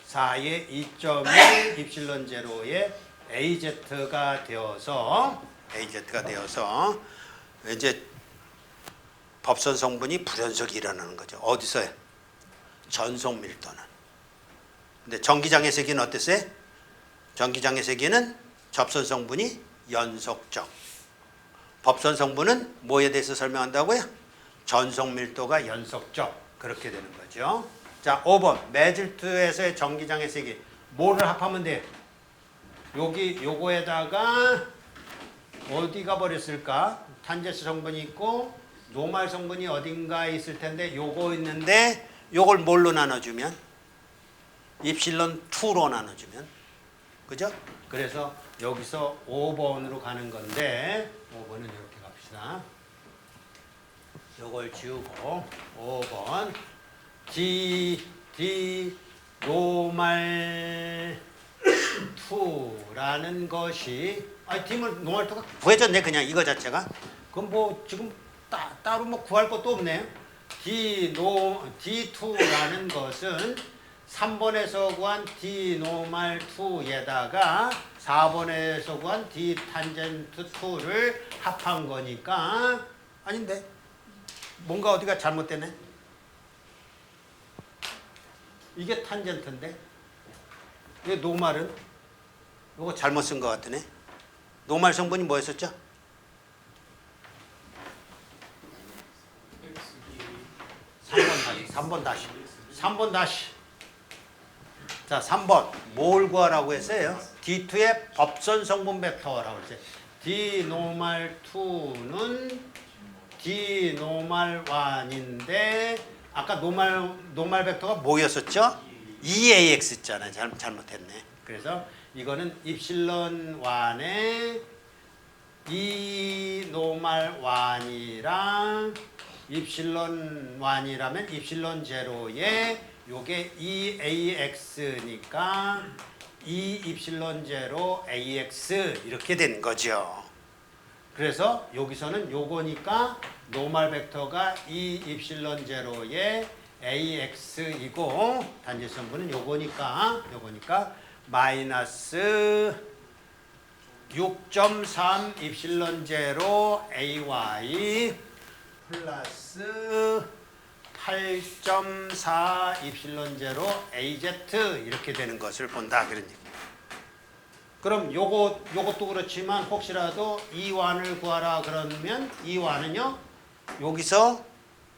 4에 2.1 입실론 제로에 AZ가 되어서 이제 법선 성분이 불연속이 일어나는 거죠. 어디서요? 전속 밀도는. 근데 전기장의 세기는 어땠어요? 전기장의 세기는 접선 성분이 연속적. 법선 성분은 뭐에 대해서 설명한다고요? 전속 밀도가 연속적. 그렇게 되는 거죠. 자, 5번 매질투에서의 전기장의 세기. 뭐를 합하면 돼요? 여기 요거에다가 어디가 버렸을까? 탄젠트 성분이 있고 노멀 성분이 어딘가에 있을 텐데 요거 있는데 요걸 뭘로 나눠주면? 입실론 2로 나눠주면. 그죠? 그래서 여기서 5번으로 가는 건데 5번은 이렇게 갑시다. 요걸 지우고 5번 D 노멀 D2라는 것이 D는 노멀2가 구해졌네 그냥 이거 자체가. 그럼 뭐 지금 따로 뭐 구할 것도 없네요. D2라는 것은 3번에서 구한 D 노멀 2에다가 4번에서 구한 D 탄젠트 2를 합한 거니까 아닌데 뭔가 어디가 잘못되네. 이게 탄젠트인데 이게 노멀은 이거 잘못 쓴 것 같으네. 노멀 성분이 뭐였었죠? X 3번 다시. 자, 3번. 뭘 구하라고 했어요? D2의 법선 성분 벡터라고 했어요. D 노멀 2는 D 노멀 1인데 아까 노멀 벡터가 뭐였었죠? EAX였잖아요. 잘못했네. 그래서 이거는 입실론 1에 E 노멀 1이랑 입실론 1이라면 입실론 제로에 요게 EAX니까 E 입실론 제로 AX 이렇게 된 거죠. 그래서 여기서는 요거니까 노멀 벡터가 E 입실론 제로에 AX이고 단지 성분은 요거니까 마이너스 6.3 입실론 제로 AY 플러스 8.4 입실론 제로 AZ 이렇게 되는 것을 본다 그런 얘기. 그럼 요것도 그렇지만 혹시라도 E1을 구하라 그러면 E1은요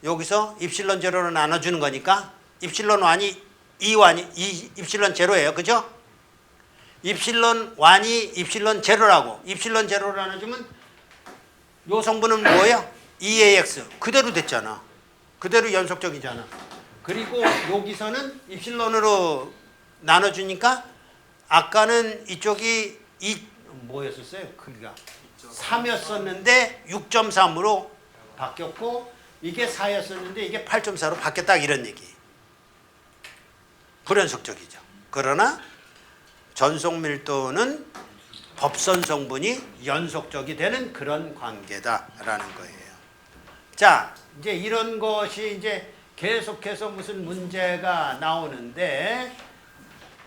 여기서 입실론 제로로 나눠주는 거니까 입실론 1이 E1이 입실론 제로예요, 그죠? 입실론 1이 입실론 제로라고 입실론 제로로 나눠주면 요 성분은 뭐예요? EAX 그대로 됐잖아. 그대로 연속적이잖아. 그리고 여기서는 입실론으로 나눠주니까 아까는 이쪽이 뭐였었어요? 크기가 3였었는데 6.3으로 바뀌었고 이게 4였었는데 이게 8.4로 바뀌었다 이런 얘기. 불연속적이죠. 그러나 전속 밀도는 법선 성분이 연속적이 되는 그런 관계다라는 거예요. 자, 이제 이런 것이 이제 계속해서 무슨 문제가 나오는데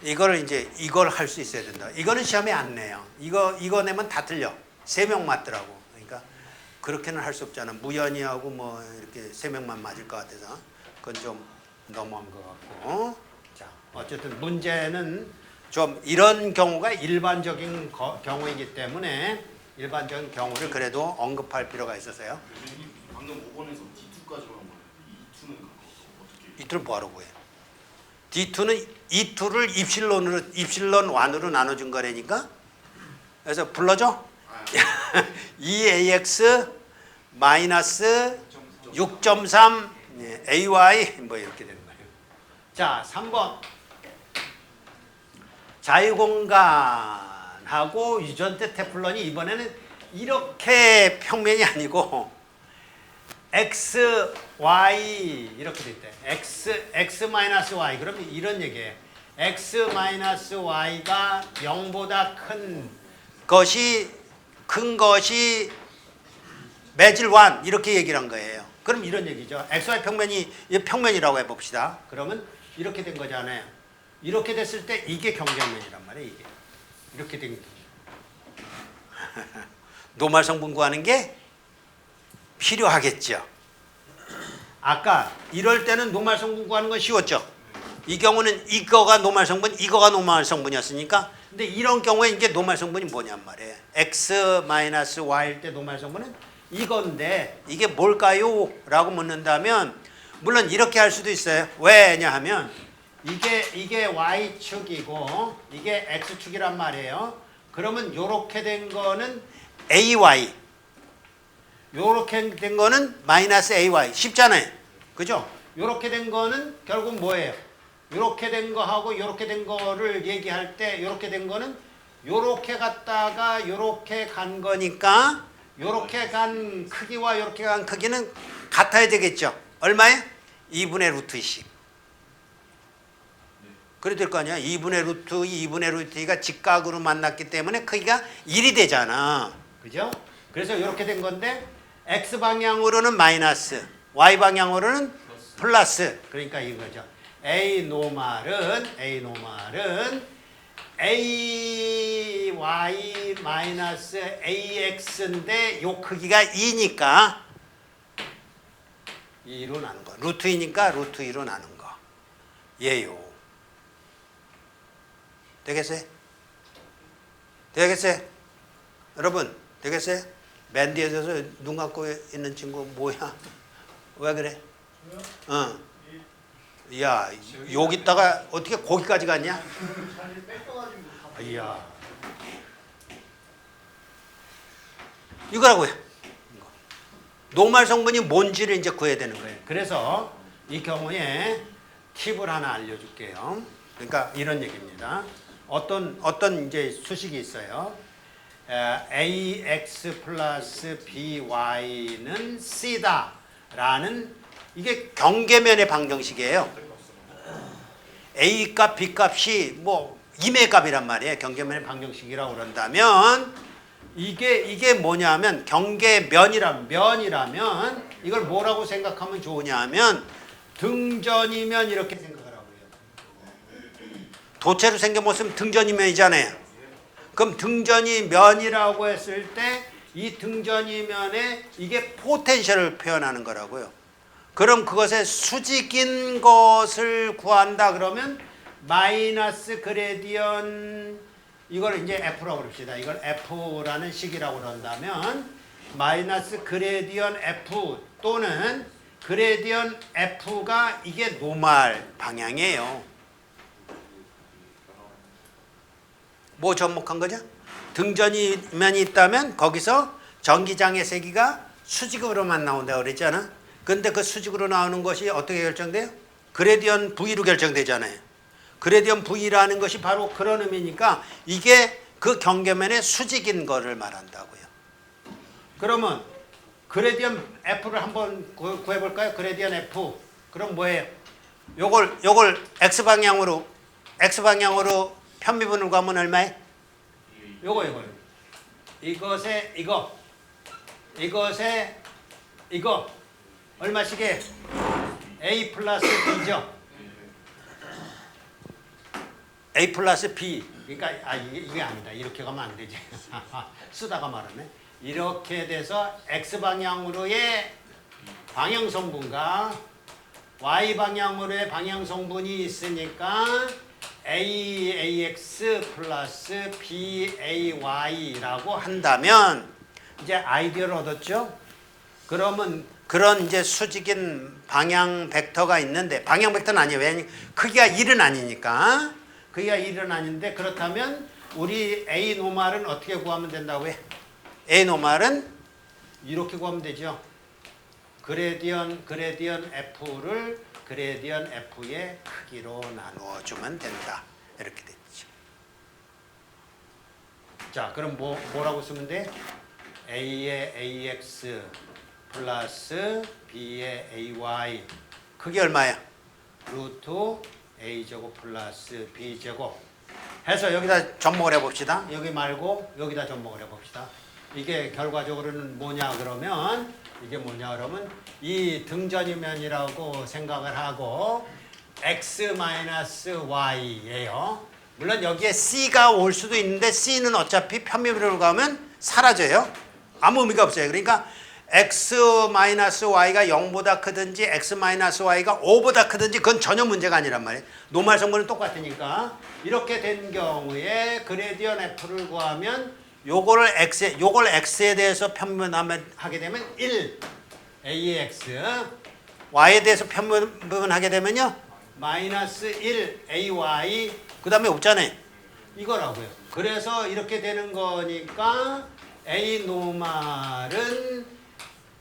이걸 할 수 있어야 된다. 이거는 시험에 안 내요. 이거 내면 다 틀려. 3명 맞더라고. 그러니까 그렇게는 할 수 없잖아. 무연이하고 뭐 이렇게 3명만 맞을 것 같아서 그건 좀 너무한 것 같고. 자, 어쨌든 문제는 좀 이런 경우가 일반적인 경우이기 때문에 일반적인 경우를 그래도 언급할 필요가 있어서요. 방금 5번에서 D2까지만 한 거예요. E2는 어떻게? D2를 뭐하러 구해? D2는 E2를 입실론 1으로 나눠준 거라니까. 그래서 불러줘. EAX 마이너스 6.3 AY 뭐 이렇게 되는 거예요. 자, 3번. 자유공간하고 유전체 테플론이 이번에는 이렇게 평면이 아니고 X, Y 이렇게 돼 있대. X 마이너스 Y 그러면 이런 얘기예요. X 마이너스 Y가 0보다 큰 것이 매질 1 이렇게 얘기를 한 거예요. 그럼 이런 얘기죠. XY 평면이 평면이라고 해봅시다. 그러면 이렇게 된 거잖아요. 이렇게 됐을 때 이게 경계면이란 말이에요. 이게 이렇게 된 노멀 성분 구하는 게 필요하겠죠. 아까 이럴 때는 노멀 성분 구하는 건 쉬웠죠. 이 경우는 이거가 노멀 성분, 이거가 노멀 성분이었으니까. 근데 이런 경우에 이게 노멀 성분이 뭐냔 말이에요. X-Y일 때 노멀 성분은 이건데 이게 뭘까요? 라고 묻는다면 물론 이렇게 할 수도 있어요. 왜냐하면 이게 Y축이고 이게 X축이란 말이에요. 그러면 요렇게 된 거는 AY 요렇게 된 거는 마이너스 AY 쉽잖아요. 그죠? 요렇게 된 거는 결국 뭐예요? 요렇게 된 거하고 요렇게 된 거를 얘기할 때 요렇게 된 거는 요렇게 갔다가 요렇게 간 거니까 요렇게 간 크기와 요렇게 간 크기는 같아야 되겠죠. 얼마예요? 2분의 루트 10. 그래 될 거 아니야. 2분의 루트 2, 2분의 루트 2가 직각으로 만났기 때문에 크기가 1이 되잖아. 그죠? 그래서 이렇게 된 건데 X방향으로는 마이너스, Y방향으로는 플러스. 그러니까 이거죠. A 노말은 AY 마이너스 AX인데 요 크기가 2니까 2로 나눈 거. 루트 2니까 루트 2로 나눈 거. 예요. 되겠어요? 되겠어요? 여러분, 되겠어요? 맨 뒤에 서서 눈 감고 있는 친구 뭐야? 왜 그래? 어. 야, 여기다가 어떻게 거기까지 갔냐? 이야. 이거라고요. 노말 성분이 뭔지를 이제 구해야 되는 거예요. 그래서 이 경우에 팁을 하나 알려줄게요. 그러니까 이런 얘기입니다. 어떤 이제 수식이 있어요. ax 플러스 by는 c다라는 이게 경계면의 방정식이에요. a 값, b 값이 뭐 임의 값이란 말이에요. 경계면의 방정식이라고 그런다면 이게 뭐냐면 면이라면 이걸 뭐라고 생각하면 좋으냐면 등전이면 이렇게 생각하라고요. 도체로 생겨봤으면 등전이면이잖아요. 그럼 등전이 면이라고 했을 때 이 등전이 면에 이게 포텐셜을 표현하는 거라고요. 그럼 그것의 수직인 것을 구한다 그러면 마이너스 그레디언 이걸 이제 F라고 그럽시다. 이걸 F라는 식이라고 그런다면 마이너스 그레디언 F 또는 그레디언 F가 이게 노말 방향이에요. 뭐 접목한 거죠? 등전이면이 있다면 거기서 전기장의 세기가 수직으로만 나온다고 그랬잖아. 근데 그 수직으로 나오는 것이 어떻게 결정돼요? 그레디언 V로 결정되잖아요. 그레디언 V라는 것이 바로 그런 의미니까 이게 그 경계면의 수직인 거를 말한다고요. 그러면 그레디언 F를 한번 구해볼까요? 그레디언 F. 그럼 뭐예요? 요걸 X방향으로 편미분을 구하면 얼마에? 요거. 이것에 이거. 얼마씩에? A 플러스 B죠? A 플러스 B. 그러니까 이게 아니다. 이렇게 가면 안 되지. 쓰다가 말하네. 이렇게 돼서 X방향으로의 방향성분과 Y방향으로의 방향성분이 있으니까 AX 플러스 BAY라고 한다면 이제 아이디어를 얻었죠? 그러면 그런 이제 수직인 방향 벡터가 있는데 방향 벡터는 아니에요. 왜냐면 크기가 1은 아니니까. 크기가 1은 아닌데 그렇다면 우리 A 노말은 어떻게 구하면 된다고 해? A 노말은 이렇게 구하면 되죠. 그레디언 F를 그레디언 F의 크기로 나누어 주면 된다. 이렇게 됐죠. 자, 그럼 뭐라고 쓰면 돼? A의 AX 플러스 B의 AY 그게 얼마야? 루트 A제곱 플러스 B제곱 해서 여기다 접목을 해봅시다. 여기 말고 여기다 접목을 해봅시다. 이게 결과적으로는 뭐냐 그러면 이 등전이면이라고 생각을 하고 X-Y예요. 물론 여기에 C가 올 수도 있는데 C는 어차피 편미분으로 가면 사라져요. 아무 의미가 없어요. 그러니까 X-Y가 0보다 크든지 X-Y가 5보다 크든지 그건 전혀 문제가 아니란 말이에요. 노말 성분은 똑같으니까. 이렇게 된 경우에 그레디언 F를 구하면 요걸 X에 대해서 편분하게 되면 1 AX Y에 대해서 편분하게 되면요 마이너스 1 AY 그 다음에 없잖아요. 이거라고요. 그래서 이렇게 되는 거니까 A 노말은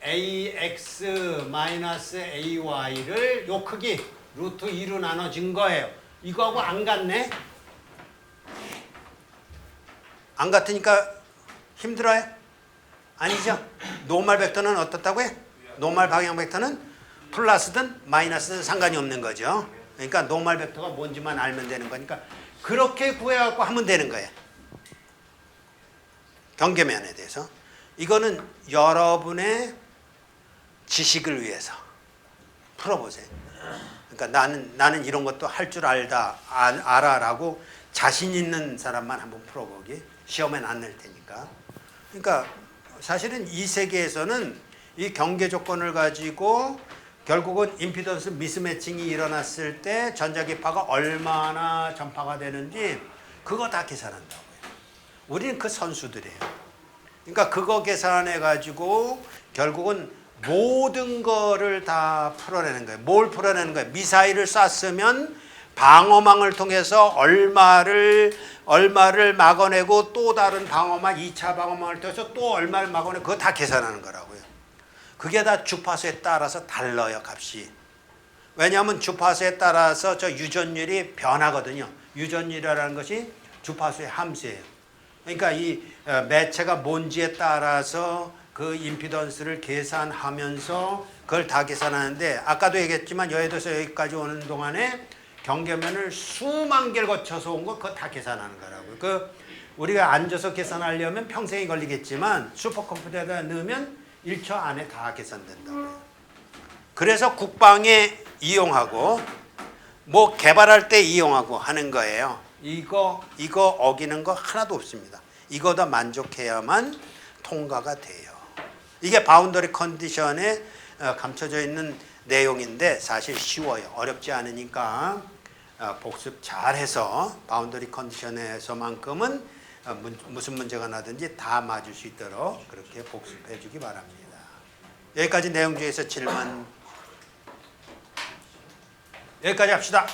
AX 마이너스 AY를 요 크기 루트 2로 나눠진 거예요. 이거하고 안 같네? 안 같으니까 힘들어요? 아니죠? 노말 벡터는 어떻다고 해? 노말 방향 벡터는 플러스든 마이너스든 상관이 없는 거죠. 그러니까 노멀 벡터가 뭔지만 알면 되는 거니까 그렇게 구해갖고 하면 되는 거예요. 경계면에 대해서. 이거는 여러분의 지식을 위해서 풀어보세요. 그러니까 나는 이런 것도 할 줄 알아라고 자신 있는 사람만 한번 풀어보기. 시험엔 안 낼 테니까. 그러니까 사실은 이 세계에서는 이 경계 조건을 가지고 결국은 임피던스 미스매칭이 일어났을 때 전자기파가 얼마나 전파가 되는지 그거 다 계산한다고요. 우리는 그 선수들이에요. 그러니까 그거 계산해 가지고 결국은 모든 거를 다 풀어내는 거예요. 뭘 풀어내는 거예요? 미사일을 쐈으면 방어망을 통해서 얼마를 막아내고 또 다른 방어망, 2차 방어망을 통해서 또 얼마를 막아내고 그거 다 계산하는 거라고요. 그게 다 주파수에 따라서 달라요, 값이. 왜냐하면 주파수에 따라서 저 유전율이 변하거든요. 유전율이라는 것이 주파수의 함수예요. 그러니까 이 매체가 뭔지에 따라서 그 임피던스를 계산하면서 그걸 다 계산하는데 아까도 얘기했지만 여의도에서 여기까지 오는 동안에 경계면을 수만 개를 거쳐서 온 거 그거 다 계산하는 거라고요. 그 우리가 앉아서 계산하려면 평생이 걸리겠지만 슈퍼컴퓨터에다 넣으면 1초 안에 다 계산된다고요. 그래서 국방에 이용하고 뭐 개발할 때 이용하고 하는 거예요. 이거 어기는 거 하나도 없습니다. 이거다 만족해야만 통과가 돼요. 이게 바운더리 컨디션에 감춰져 있는 내용인데 사실 쉬워요. 어렵지 않으니까 복습 잘해서 바운더리 컨디션에서만큼은 무슨 문제가 나든지 다 맞을 수 있도록 그렇게 복습해 주기 바랍니다. 여기까지 내용 중에서 질문 여기까지 합시다.